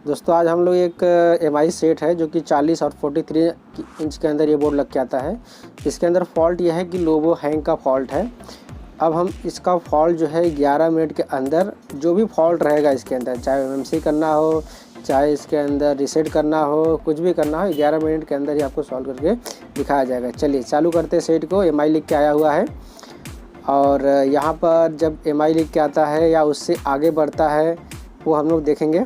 दोस्तों आज हम लोग एक एमआई सेट है जो कि 40 और 43 इंच के अंदर ये बोर्ड लग के आता है। इसके अंदर फॉल्ट यह है कि लोगो हैंग का फॉल्ट है। अब हम इसका फॉल्ट जो है 11 मिनट के अंदर जो भी फॉल्ट रहेगा इसके अंदर, चाहे एमएमसी करना हो, चाहे इसके अंदर रीसेट करना हो, कुछ भी करना हो, 11 मिनट के अंदर ही आपको सॉल्व करके दिखाया जाएगा। चलिए चालू करते हैं सेट को। एमआई लिख के आया हुआ है और यहाँ पर जब एमआई लिख के आता है या उससे आगे बढ़ता है वो हम लोग देखेंगे।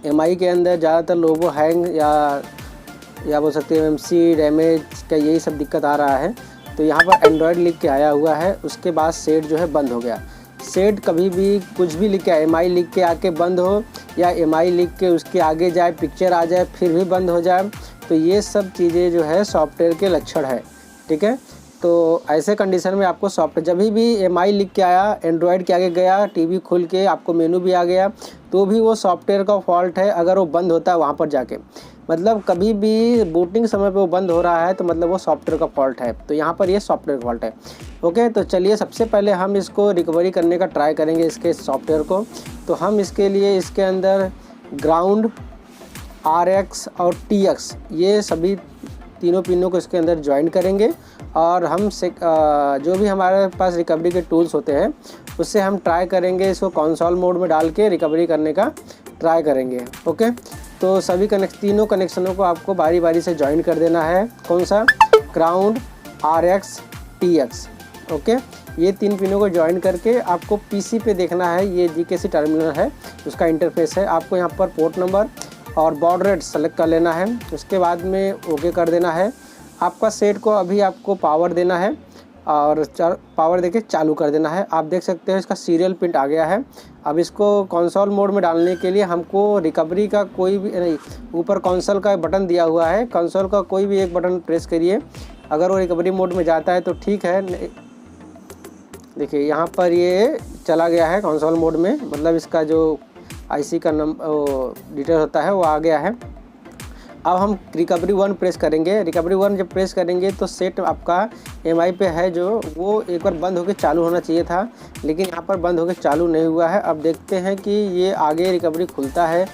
एमआई के अंदर ज़्यादातर लोगो हैंग या बोल सकते हैं एमएमसी डैमेज का यही सब दिक्कत आ रहा है। तो यहाँ पर एंड्रॉयड लिख के आया हुआ है, उसके बाद सेट जो है बंद हो गया। सेट कभी भी कुछ भी लिख के एमआई लिख के आके बंद हो या एमआई लिख के उसके आगे जाए, पिक्चर आ जाए फिर भी बंद हो जाए, तो ये सब चीज़ें जो है सॉफ्टवेयर के लक्षण है। ठीक है, तो ऐसे कंडीशन में आपको सॉफ्टवेयर जब भी एमआई लिख के आया, एंड्रॉयड के आगे गया, टीवी खुल के आपको मेनू भी आ गया, तो भी वो सॉफ्टवेयर का फॉल्ट है। अगर वो बंद होता है वहाँ पर जाके, मतलब कभी भी बूटिंग समय पे वो बंद हो रहा है तो मतलब वो सॉफ्टवेयर का फॉल्ट है। तो यहाँ पर ये सॉफ्टवेयर फॉल्ट है। ओके, तो चलिए सबसे पहले हम इसको रिकवरी करने का ट्राई करेंगे इसके सॉफ्टवेयर को। तो हम इसके लिए इसके अंदर ग्राउंड, RX और TX ये सभी तीनों पिनों को इसके अंदर ज्वाइन करेंगे और हम जो भी हमारे पास रिकवरी के टूल्स होते हैं उससे हम ट्राई करेंगे इसको कंसोल मोड में डाल के रिकवरी करने का ट्राई करेंगे। ओके, तो सभी तीनों कनेक्शनों को आपको बारी बारी से ज्वाइन कर देना है। कौन सा? Ground, RX, TX। ओके, ये तीन पिनों को ज्वाइन करके आपको पीसी पे देखना है। ये GKC टर्मिनल है, उसका इंटरफेस है। आपको यहाँ पर पोर्ट नंबर और बाउड रेट सेलेक्ट कर लेना है, उसके बाद में ओके कर देना है। आपका सेट को अभी आपको पावर देना है और पावर देके चालू कर देना है। आप देख सकते हैं इसका सीरियल पिन आ गया है। अब इसको कंसोल मोड में डालने के लिए हमको रिकवरी का कोई भी नहीं, ऊपर कंसोल का बटन दिया हुआ है, कंसोल का कोई भी एक बटन प्रेस करिए। अगर वो रिकवरी मोड में जाता है तो ठीक है। देखिए यहाँ पर ये चला गया है कंसोल मोड में, मतलब इसका जो आईसी का डिटेल होता है वो आ गया है। अब हम रिकवरी 1 प्रेस करेंगे। रिकवरी 1 जब प्रेस करेंगे तो सेट आपका एमआई पे है जो वो एक बार बंद होकर चालू होना चाहिए था, लेकिन यहाँ पर बंद होकर चालू नहीं हुआ है। अब देखते हैं कि ये आगे रिकवरी खुलता है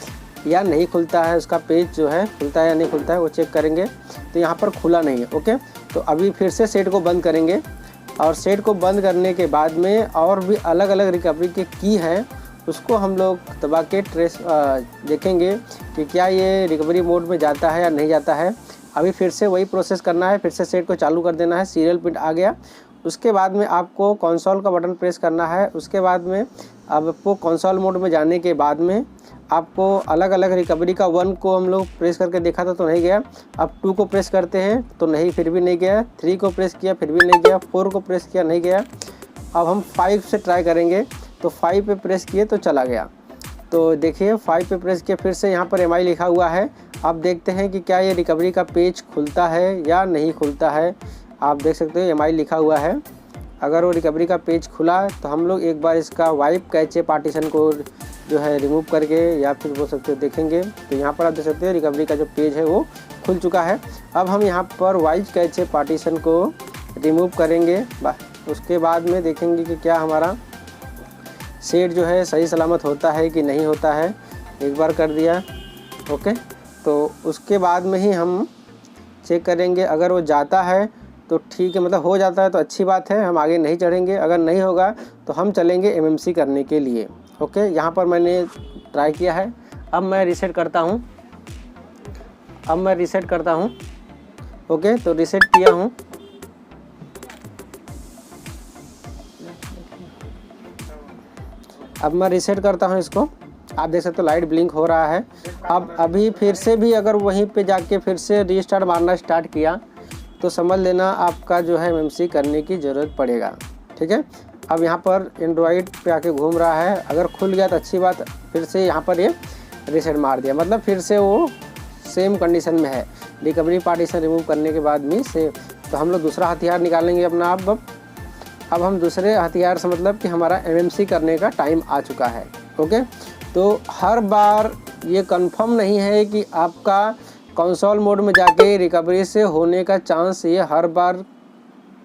या नहीं खुलता है, उसका पेज जो है खुलता है या नहीं खुलता है वो चेक करेंगे। तो यहाँ पर खुला नहीं है। ओके, तो अभी फिर से सेट को बंद करेंगे और सेट को बंद करने के बाद में और भी अलग अलग रिकवरी के की हैं उसको हम लोग दबा के ट्रेस देखेंगे कि क्या ये रिकवरी मोड में जाता है या नहीं जाता है। अभी फिर से वही प्रोसेस करना है, फिर से सेट को चालू कर देना है। सीरियल पिन आ गया, उसके बाद में आपको कंसोल का बटन प्रेस करना है। उसके बाद में अब आपको कंसोल मोड में जाने के बाद में आपको अलग अलग रिकवरी का 1 को हम लोग प्रेस करके देखा था तो नहीं गया। अब 2 को प्रेस करते हैं तो नहीं, फिर भी नहीं गया। 3 को प्रेस किया फिर भी नहीं गया। 4 को प्रेस किया नहीं गया। अब हम 5 से ट्राई करेंगे, तो 5 पे प्रेस किए तो चला गया। तो देखिए 5 पे प्रेस किए, फिर से यहाँ पर एमआई लिखा हुआ है। अब देखते हैं कि क्या ये रिकवरी का पेज खुलता है या नहीं खुलता है। आप देख सकते हो एमआई लिखा हुआ है। अगर वो रिकवरी का पेज खुला तो हम लोग एक बार इसका वाइप कैचे पार्टीशन को जो है रिमूव करके या फिर बोल सकते हो देखेंगे। तो यहाँ पर आप देख सकते हो रिकवरी का जो पेज है वो खुल चुका है। अब हम यहाँ पर वाइप कैचे पार्टीशन को रिमूव करेंगे, उसके बाद में देखेंगे कि क्या हमारा सेट जो है सही सलामत होता है कि नहीं होता है। एक बार कर दिया। ओके, तो उसके बाद में ही हम चेक करेंगे। अगर वो जाता है तो ठीक है, मतलब हो जाता है तो अच्छी बात है, हम आगे नहीं चढ़ेंगे। अगर नहीं होगा तो हम चलेंगे एमएमसी करने के लिए। ओके, यहाँ पर मैंने ट्राई किया है। अब मैं रीसेट करता हूँ। ओके, तो रीसेट किया हूँ। अब मैं रीसेट करता हूँ इसको। आप देख सकते हो लाइट ब्लिंक हो रहा है। अब अभी फिर से भी अगर वहीं पे जाके फिर से रीस्टार्ट मारना स्टार्ट किया तो समझ लेना आपका जो है एमएमसी करने की ज़रूरत पड़ेगा। ठीक है, अब यहाँ पर एंड्रॉयड पे आके घूम रहा है। अगर खुल गया तो अच्छी बात, फिर से यहाँ पर ये रीसेट मार दिया, मतलब फिर से वो सेम कंडीशन में है। रिकवरी पार्टीशन रिमूव करने के बाद में से तो हम लोग दूसरा हथियार निकालेंगे अपना। अब हम दूसरे हथियार से मतलब कि हमारा एमएमसी करने का टाइम आ चुका है। ओके, तो हर बार ये कंफर्म नहीं है कि आपका कंसोल मोड में जाके रिकवरी से होने का चांस ये हर बार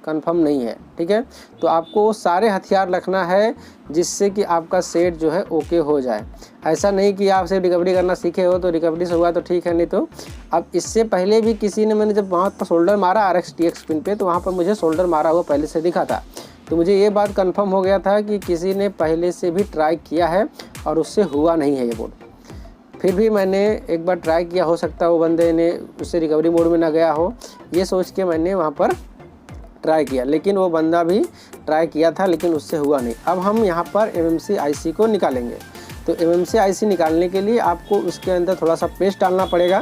कंफर्म नहीं है, ठीक है। तो आपको सारे हथियार रखना है जिससे कि आपका सेट जो है ओके हो जाए। ऐसा नहीं कि आप सिर्फ रिकवरी करना सीखे हो तो रिकवरी से हुआ तो ठीक है, नहीं तो अब इससे पहले भी किसी ने, मैंने जब वहाँ पर शोल्डर मारा RX TX पिन पे, तो वहाँ पर मुझे शोल्डर मारा हुआ पहले से दिखा था। तो मुझे ये बात कंफर्म हो गया था कि किसी ने पहले से भी ट्राई किया है और उससे हुआ नहीं है ये बोर्ड। फिर भी मैंने एक बार ट्राई किया, हो सकता है वो बंदे ने उससे रिकवरी मोड में ना गया हो, ये सोच के मैंने वहाँ पर ट्राई किया, लेकिन वो बंदा भी ट्राई किया था लेकिन उससे हुआ नहीं। अब हम यहाँ पर MMC IC को निकालेंगे। तो MMC IC निकालने के लिए आपको उसके अंदर थोड़ा सा पेस्ट डालना पड़ेगा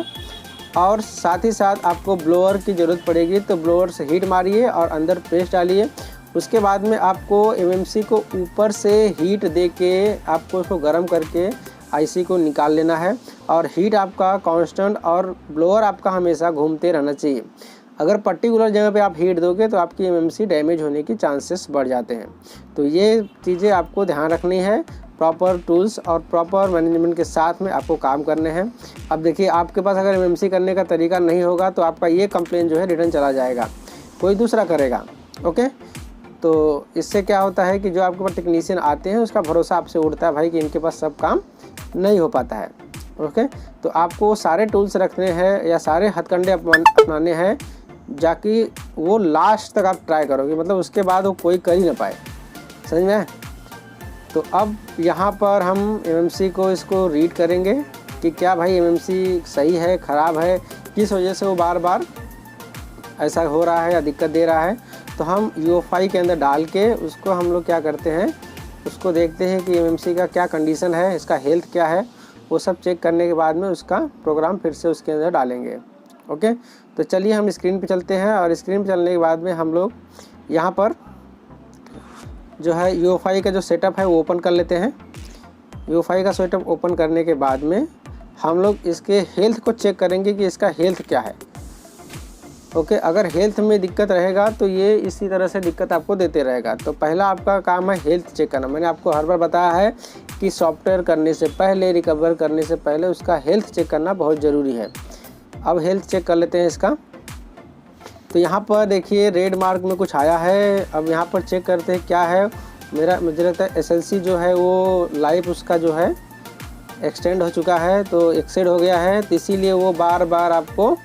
और साथ ही साथ आपको ब्लोअर की ज़रूरत पड़ेगी। तो ब्लोअर से हीट मारिए और अंदर पेस्ट डालिए। उसके बाद में आपको MMC को ऊपर से हीट दे के आपको उसको गर्म करके IC को निकाल लेना है। और हीट आपका कांस्टेंट और ब्लोअर आपका हमेशा घूमते रहना चाहिए। अगर पर्टिकुलर जगह पे आप हीट दोगे तो आपकी MMC डैमेज होने की चांसेस बढ़ जाते हैं। तो ये चीज़ें आपको ध्यान रखनी है। प्रॉपर टूल्स और प्रॉपर मैनेजमेंट के साथ में आपको काम करने हैं। अब देखिए, आपके पास अगर MMC करने का तरीका नहीं होगा तो आपका ये कंप्लेन जो है रिटर्न चला जाएगा, कोई दूसरा करेगा। ओके, तो इससे क्या होता है कि जो आपके पास टेक्नीशियन आते हैं उसका भरोसा आपसे उड़ता है भाई कि इनके पास सब काम नहीं हो पाता है। ओके, तो आपको सारे टूल्स रखने हैं या सारे हथकंडे अपनाने हैं जाकि वो लास्ट तक आप ट्राई करोगे, मतलब उसके बाद वो कोई कर ही ना पाए। समझ में? तो अब यहाँ पर हम MMC को इसको रीड करेंगे कि क्या भाई MMC सही है, ख़राब है, किस वजह से वो बार बार ऐसा हो रहा है या दिक्कत दे रहा है। तो हम UEFI के अंदर डाल के उसको हम लोग क्या करते हैं, उसको देखते हैं कि MMC का क्या कंडीशन है, इसका हेल्थ क्या है, वो सब चेक करने के बाद में उसका प्रोग्राम फिर से उसके अंदर डालेंगे। ओके, तो चलिए हम स्क्रीन पे चलते हैं और स्क्रीन पे चलने के बाद में हम लोग यहाँ पर जो है UEFI का जो सेटअप है वो ओपन कर लेते हैं। UEFI का सेटअप ओपन करने के बाद में हम लोग इसके हेल्थ को चेक करेंगे कि इसका हेल्थ क्या है। ओके, अगर हेल्थ में दिक्कत रहेगा तो ये इसी तरह से दिक्कत आपको देते रहेगा। तो पहला आपका काम है हेल्थ चेक करना। मैंने आपको हर बार बताया है कि सॉफ्टवेयर करने से पहले, रिकवर करने से पहले उसका हेल्थ चेक करना बहुत ज़रूरी है। अब हेल्थ चेक कर लेते हैं इसका। तो यहाँ पर देखिए रेड मार्क में कुछ आया है। अब यहाँ पर चेक करते हैं क्या है। मुझे लगता है SLC जो है वो लाइफ उसका जो है एक्सटेंड हो चुका है, तो एक्सेड हो गया है, तो इसीलिए वो बार बार आपको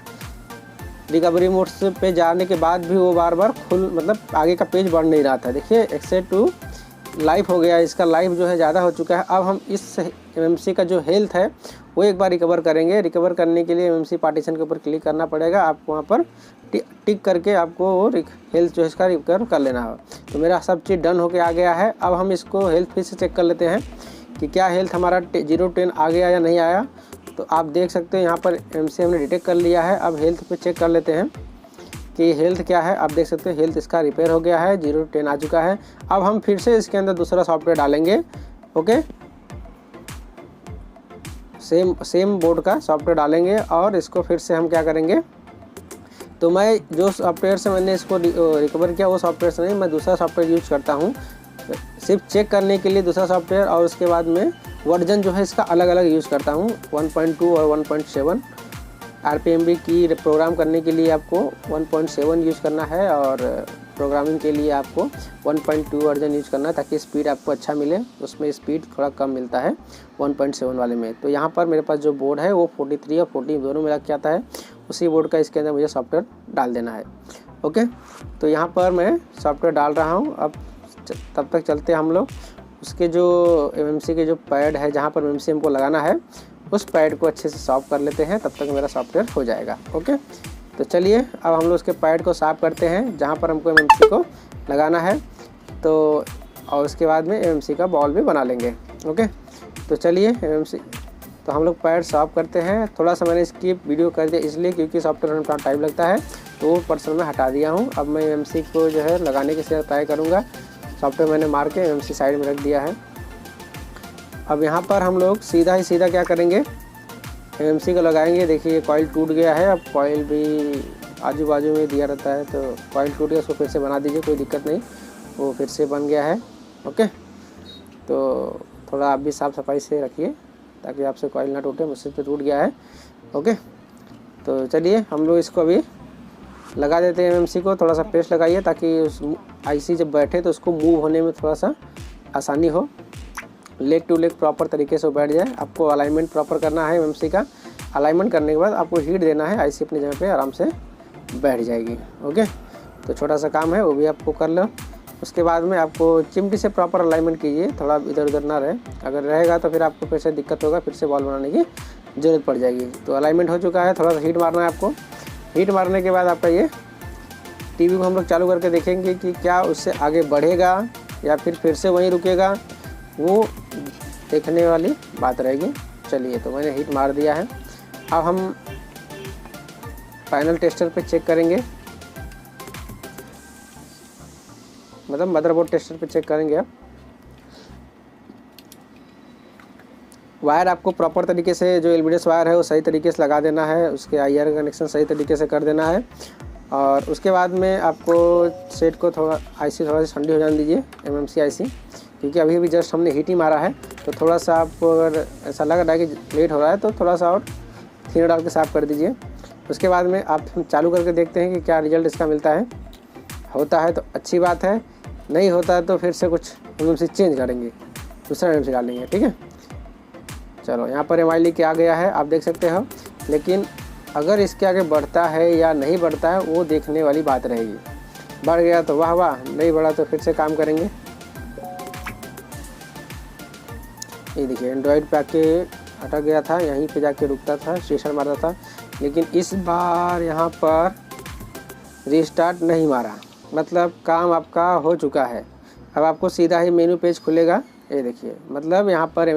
रिकवरी मोड पे जाने के बाद भी वो बार बार मतलब आगे का पेज बढ़ नहीं रहा था। देखिए एक्सेड टू लाइफ हो गया, इसका लाइफ जो है ज़्यादा हो चुका है। अब हम इस MMC का जो हेल्थ है वो एक बार रिकवर करेंगे। रिकवर करने के लिए MMC पार्टीशन के ऊपर क्लिक करना पड़ेगा। आपको वहाँ पर टिक करके आपको वो हेल्थ जो है इसका रिकवर कर लेना है। तो मेरा सब चीज़ डन होके आ गया है। अब हम इसको हेल्थ फिर से चेक कर लेते हैं कि क्या हेल्थ हमारा 0-10 आ गया या नहीं आया। तो आप देख सकते हैं यहाँ पर MMC हमने डिटेक्ट कर लिया है। अब हेल्थ पे चेक कर लेते हैं कि हेल्थ क्या है। आप देख सकते हैं हेल्थ इसका रिपेयर हो गया है, 0-10 आ चुका है। अब हम फिर से इसके अंदर दूसरा सॉफ्टवेयर डालेंगे। ओके, सेम बोर्ड का सॉफ्टवेयर डालेंगे और इसको फिर से हम क्या करेंगे, तो मैं जो सॉफ्टवेयर से मैंने इसको रिकवर किया वो सॉफ्टवेयर से नहीं, मैं दूसरा सॉफ्टवेयर यूज करता हूँ सिर्फ चेक करने के लिए, दूसरा सॉफ्टवेयर। और उसके बाद में वर्जन जो है इसका अलग अलग यूज़ करता हूँ, 1.2 और 1.7। RPMB की प्रोग्राम करने के लिए आपको 1.7 यूज़ करना है और प्रोग्रामिंग के लिए आपको 1.2 वर्जन यूज़ करना है ताकि स्पीड आपको अच्छा मिले। उसमें स्पीड थोड़ा कम मिलता है 1.7 वाले में। तो यहाँ पर मेरे पास जो बोर्ड है वो 43 और 14 दोनों मिला के आता है, उसी बोर्ड का इसके अंदर मुझे सॉफ्टवेयर डाल देना है। ओके, तो यहाँ पर मैं सॉफ्टवेयर डाल रहा हूँ। अब तब तक चलते हम लोग उसके जो MMC के जो पैड है जहाँ पर MMC हमको लगाना है उस पैड को अच्छे से साफ़ कर लेते हैं, तब तक मेरा सॉफ्टवेयर हो जाएगा। ओके, तो चलिए अब हम लोग उसके पैड को साफ़ करते हैं जहाँ पर हमको MMC को लगाना है। तो और उसके बाद में MMC का बॉल भी बना लेंगे। ओके, तो चलिए MMC, तो हम लोग पैड साफ़ करते हैं। थोड़ा सा मैंने इसकी वीडियो कर दिया इसलिए क्योंकि सॉफ्टवेयर में थोड़ा टाइम लगता है, तो वो पर्सन मैं हटा दिया हूँ। अब मैं MMC को जो है लगाने की ट्राई करूँगा। सॉफ्टवेयर मैंने मार के MMC साइड में रख दिया है। अब यहाँ पर हम लोग सीधा क्या करेंगे, MMC को लगाएंगे। देखिए कॉइल टूट गया है। अब कॉइल भी आजू बाजू में दिया रहता है, तो कॉइल टूट गया, उसको फिर से बना दीजिए, कोई दिक्कत नहीं, वो फिर से बन गया है। ओके, तो थोड़ा आप भी साफ़ सफाई से रखिए ताकि आपसे कॉइल ना टूटे, मुझसे तो टूट गया है। ओके, तो चलिए हम लोग इसको अभी लगा देते हैं एमएमसी को, थोड़ा सा प्रेस लगाइए ताकि उस आईसी जब बैठे तो उसको मूव होने में थोड़ा सा आसानी हो, लेग टू लेग प्रॉपर तरीके से बैठ जाए। आपको अलाइनमेंट प्रॉपर करना है एमएमसी का। अलाइनमेंट करने के बाद आपको हीट देना है, आईसी अपनी जगह पे आराम से बैठ जाएगी। ओके, तो छोटा सा काम है वो भी आपको कर लो। उसके बाद में आपको चिमटी से प्रॉपर अलाइनमेंट कीजिए, थोड़ा इधर उधर ना रहे। अगर रहेगा तो फिर आपको फिर से दिक्कत होगा, फिर से बॉल बनाने की ज़रूरत पड़ जाएगी। तो अलाइनमेंट हो चुका है, थोड़ा सा हीट मारना है आपको। हीट मारने के बाद आपका ये टीवी को हम लोग चालू करके देखेंगे कि क्या उससे आगे बढ़ेगा या फिर से वहीं रुकेगा, वो देखने वाली बात रहेगी। चलिए, तो मैंने हीट मार दिया है। अब हम फाइनल टेस्टर पे चेक करेंगे, मतलब मदरबोर्ड टेस्टर पे चेक करेंगे। अब वायर आपको प्रॉपर तरीके से, जो एलबीडीएस वायर है वो सही तरीके से लगा देना है, उसके आईआर कनेक्शन सही तरीके से कर देना है। और उसके बाद में आपको सेट को थोड़ा आईसी थोड़ा सा ठंडी हो जाने दीजिए, एमएमसी आईसी, क्योंकि अभी भी जस्ट हमने हीट ही मारा है। तो थोड़ा सा आपको अगर ऐसा लग रहा है कि लेट हो रहा है तो थोड़ा सा और थिनर डाल के साफ़ कर दीजिए। उसके बाद में आप हम चालू करके देखते हैं कि क्या रिजल्ट इसका मिलता है। होता है तो अच्छी बात है, नहीं होता है तो फिर से कुछ एमएमसी चेंज करेंगे, दूसरा एमएमसी डालेंगे। ठीक है, चलो यहाँ पर एमआई लिख के आ गया है, आप देख सकते हो। लेकिन अगर इसके आगे बढ़ता है या नहीं बढ़ता है वो देखने वाली बात रहेगी। बढ़ गया तो वाह वाह, नहीं बढ़ा तो फिर से काम करेंगे। ये देखिए एंड्रॉयड पे आके अटक गया था, यहीं पे जाके रुकता था, स्टेशन मारता था। लेकिन इस बार यहाँ पर रीस्टार्ट नहीं मारा, मतलब काम आपका हो चुका है। अब आपको सीधा ही मेनू पेज खुलेगा, ये देखिए, मतलब यहाँ पर